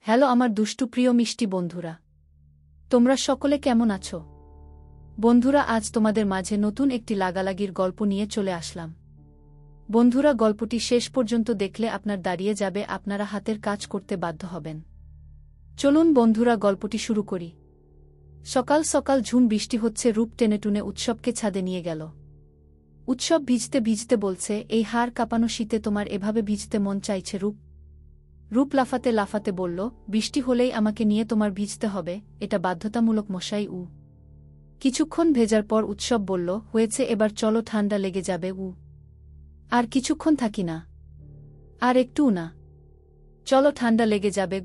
Hello আমার দুষ্টু প্রিয় মিষ্টি বন্ধুরা, তোমরা সকলে কেমন আছো? বন্ধুরা, আজ তোমাদের মাঝে নতুন একটি লাগালাগির গল্প নিয়ে চলে আসলাম। বন্ধুরা, গল্পটি শেষ পর্যন্ত দেখলে আপনার দাঁড়িয়ে যাবে, আপনারা হাতের কাজ করতে বাধ্য হবেন। চলুন বন্ধুরা, গল্পটি শুরু করি। সকাল সকাল ঝুম বৃষ্টি হচ্ছে, রূপ টেনে টুনে উৎসবকে ছাদে নিয়ে গেল। উৎসব ভিজতে ভিজতে বলছে, এই হাড় কাঁপানো শীতে তোমার এভাবে ভিজতে মন চাইছে রূপ? রূপ লাফাতে লাফাতে বলল, বৃষ্টি হলেই আমাকে নিয়ে তোমার ভিজতে হবে, এটা বাধ্যতামূলক মশাই। কিছুক্ষণ ভেজার পর উৎসব বলল, হয়েছে এবার চলো, ঠান্ডা লেগে যাবে। আর কিছুক্ষণ থাকি না, আর একটুও না, চলো ঠান্ডা লেগে যাবে।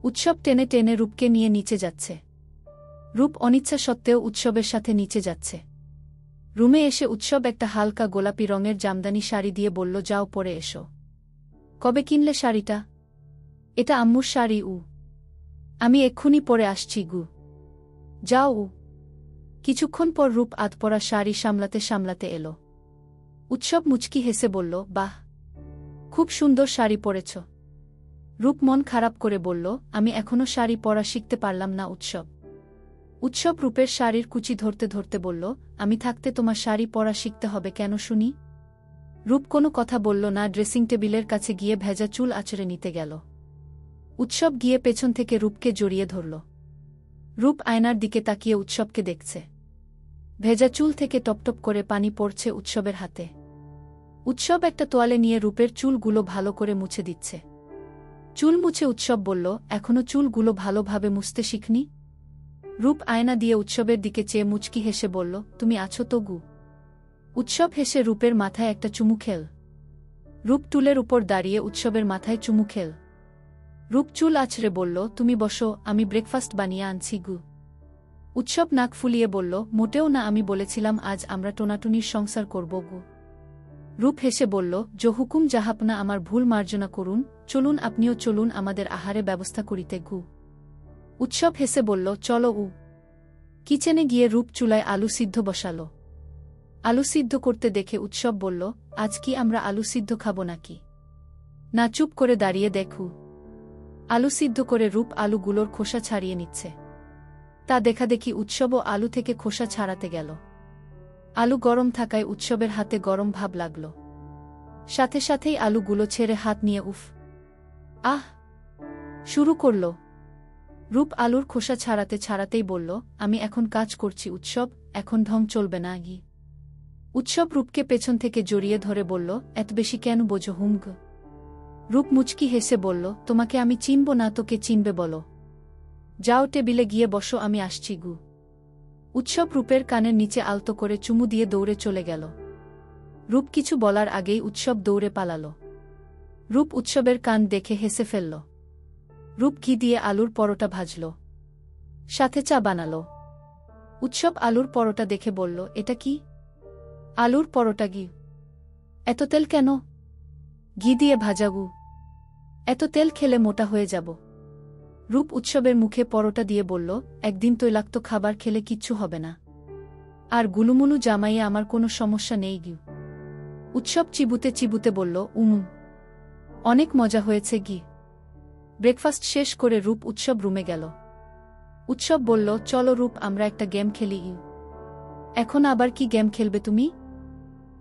উৎসব টেনে টেনে রূপকে নিয়ে নিচে যাচ্ছে। রূপ অনিচ্ছা সত্ত্বেও উৎসবের সাথে নিচে যাচ্ছে। রুমে এসে উৎসব একটা হালকা গোলাপি রঙের জামদানি শাড়ি দিয়ে বলল, যাও পরে এসো। কবে কিনলে শাড়িটা? এটা আম্মুর শাড়ি। আমি এক্ষুনি পরে আসছি। যাও। কিছুক্ষণ পর রূপ আধপরা শাড়ি সামলাতে সামলাতে এলো। উৎসব মুচকি হেসে বলল, বাহ, খুব সুন্দর শাড়ি পরেছ। রূপ মন খারাপ করে বলল, আমি এখনো শাড়ি পরা শিখতে পারলাম না। উৎসব রূপের শাড়ির কুচি ধরতে ধরতে বলল, আমি থাকতে তোমার শাড়ি পরা শিখতে হবে কেন শুনি? রূপ কোনো কথা বলল না, ড্রেসিং টেবিলের কাছে গিয়ে ভেজা চুল আঁচড়ে নিতে গেল। উৎসব গিয়ে পেছন থেকে রূপকে জড়িয়ে ধরল। রূপ আয়নার দিকে তাকিয়ে উৎসবকে দেখছে। ভেজা চুল থেকে টপটপ করে পানি পড়ছে উৎসবের হাতে। উৎসব একটা তোয়ালে নিয়ে রূপের চুলগুলো ভালো করে মুছে দিচ্ছে। চুল মুছে উৎসব বলল, এখনো চুলগুলো ভালোভাবে মুছতে শিখনি? রূপ আয়না দিয়ে উৎসবের দিকে চেয়ে মুচকি হেসে বলল, তুমি আছো তো? উৎসব হেসে রূপের মাথায় একটা চুমু খেল। রূপ টুলের উপর দাঁড়িয়ে উৎসবের মাথায় চুমু খেল। রূপ চুল আছড়ে বলল, তুমি বসো, আমি ব্রেকফাস্ট বানিয়ে আনছি। উৎসব নাক ফুলিয়ে বলল, মোটেও না, আমি বলেছিলাম আজ আমরা টোনাটুনির সংসার করব। রূপ হেসে বলল, জো হুকুম জাহাপনা, আমার ভুল মার্জনা করুন, চলুন আপনিও চলুন, আমাদের আহারে ব্যবস্থা করিতে। উৎসব হেসে বলল, চলো। কিচেনে গিয়ে রূপ চুলায় আলু সিদ্ধ বসালো। আলু সিদ্ধ করতে দেখে উৎসব বলল, আজ কি আমরা আলু সিদ্ধ খাব নাকি? না, চুপ করে দাঁড়িয়ে দেখু। আলু সিদ্ধ করে রূপ আলুগুলোর খোসা ছাড়িয়ে নিচ্ছে। তা দেখা দেখি উৎসবও আলু থেকে খোসা ছাড়াতে গেল। আলু গরম থাকায় উৎসবের হাতে গরম ভাব লাগল। সাথে সাথেই আলুগুলো ছেড়ে হাত নিয়ে উফ আহ শুরু করল। রূপ আলুর খোসা ছাড়াতে ছাড়াতেই বলল, আমি এখন কাজ করছি উৎসব, এখন ঢং চলবে না। উৎসব রূপকে পেছন থেকে জড়িয়ে ধরে বলল, এত বেশি কেন বোঝো হুমগ? রূপ মুচকি হেসে বলল, তোমাকে আমি চিনব না তো কে চিনবে বলো? যাও টেবিলে গিয়ে বসো, আমি আসছি। উৎসব রূপের কানের নিচে আলতো করে চুমু দিয়ে দৌড়ে চলে গেল। রূপ কিছু বলার আগেই উৎসব দৌড়ে পালাল। রূপ উৎসবের কান দেখে হেসে ফেলল। রূপ ঘি দিয়ে আলুর পরোটা ভাজল, সাথে চা বানাল। উৎসব আলুর পরোটা দেখে বলল, এটা কি? আলুর পরোটা? এত তেল কেন? ঘি দিয়ে ভাজাগু, এত তেল খেলে মোটা হয়ে যাব। রূপ উৎসবের মুখে পরোটা দিয়ে বলল, একদিন তৈলাক্ত খাবার খেলে কিচ্ছু হবে না, আর গুলুমুলু জামাইয়ে আমার কোনো সমস্যা নেই। উৎসব চিবুতে চিবুতে বলল, অনেক মজা হয়েছে। ব্রেকফাস্ট শেষ করে রূপ উৎসব রুমে গেল। উৎসব বলল, চলো রূপ, আমরা একটা গেম খেলি। এখন আবার কি গেম খেলবে তুমি?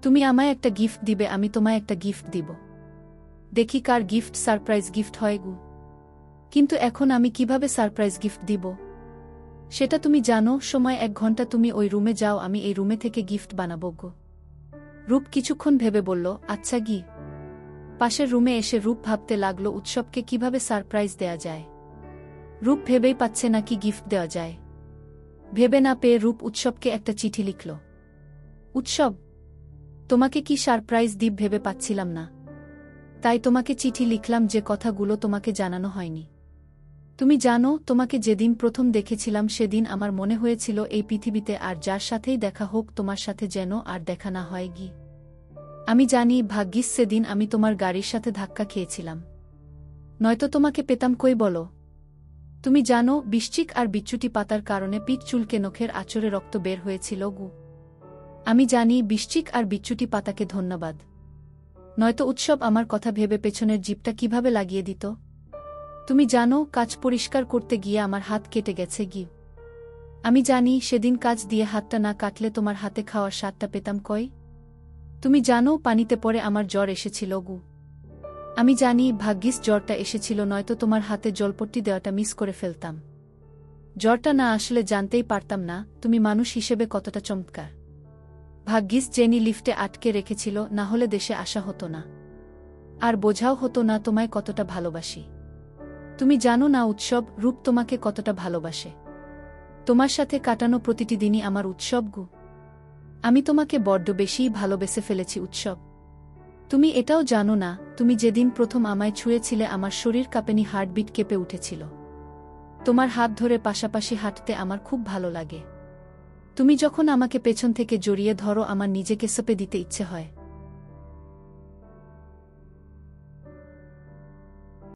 তুমি আমায় একটা গিফট দিবে, আমি তোমায় একটা গিফট দিব। দেখি কার গিফট সারপ্রাইজ গিফট হয়। কিন্তু এখন আমি কিভাবে সারপ্রাইজ গিফট দিব সেটা তুমি জানো। সময় 1 ঘন্টা, তুমি ওই রুমে যাও, আমি এই রুমে থেকে গিফট বানাবো। রূপ কিছুক্ষণ ভেবে বলল, আচ্ছা। পাশের রুমে এসে রূপ ভাবতে লাগলো উৎসবকে কিভাবে সারপ্রাইজ দেয়া যায়। রূপ ভেবেই পাচ্ছে না কি গিফট দেওয়া যায়। ভেবে না পেয়ে রূপ উৎসবকে একটা চিঠি লিখল। উৎসব, তোমাকে কি সারপ্রাইজ দিব ভেবে পাচ্ছিলাম না, তাই তোমাকে চিঠি লিখলাম, যে কথাগুলো তোমাকে জানানো হয়নি। তুমি জানো, তোমাকে যেদিন প্রথম দেখেছিলাম সেদিন আমার মনে হয়েছিল এই পৃথিবীতে আর যার সাথেই দেখা হোক তোমার সাথে যেন আর দেখা না হয়। আমি জানি, ভাগ্যিস সেদিন আমি তোমার গাড়ির সাথে ধাক্কা খেয়েছিলাম, নয়তো তোমাকে পেতাম কই বলো? তুমি জানো, বৃশ্চিক আর বিচ্যুতি পাতার কারণে পিঠ চুলকে নখের আঁচড়ে রক্ত বের হয়েছিল। আমি জানি, বৃশ্চিক আর বিচ্যুতি পাতাকে ধন্যবাদ, নয়তো উৎসব আমার কথা ভেবে পেছনের জিপটা কিভাবে লাগিয়ে দিত। তুমি জানো, কাজ পরিষ্কার করতে গিয়ে আমার হাত কেটে গেছে গি। আমি জানি সেদিন কাজ দিয়ে হাতটা না কাটলে তোমার হাতে খাওয়ার স্বাদটা পেতাম কই। তুমি জানো, পানিতে পড়ে আমার জ্বর এসেছিল গু। আমি জানি, ভাগ্যিস জ্বরটা এসেছিল, নয়তো তোমার হাতে জলপট্টি দেওয়াটা মিস করে ফেলতাম। জ্বরটা না আসলে জানতেই পারতাম না তুমি মানুষ হিসেবে কতটা চমৎকার। ভাগ্যিস জেনি লিফটে আটকে রেখেছিল, না হলে দেশে আসা হতো না। আর বোঝাও হতো না তোমায় কতটা ভালোবাসি। তুমি জানো না উৎসব, রূপ তোমাকে কতটা ভালোবাসে। তোমার সাথে কাটানো প্রতিটি দিনই আমার উৎসব গু। আমি তোমাকে বড্ড বেশিই ভালোবেসে ফেলেছি উৎসব। তুমি এটাও জানো না, তুমি যেদিন প্রথম আমায় ছুঁয়েছিলে আমার শরীর কাঁপেনি, হার্টবিট কেঁপে উঠেছিল। তোমার হাত ধরে পাশাপাশি হাঁটতে আমার খুব ভালো লাগে। তুমি যখন আমাকে পেছন থেকে জড়িয়ে ধরো, আমার নিজেকে সঁপে দিতে ইচ্ছে হয়।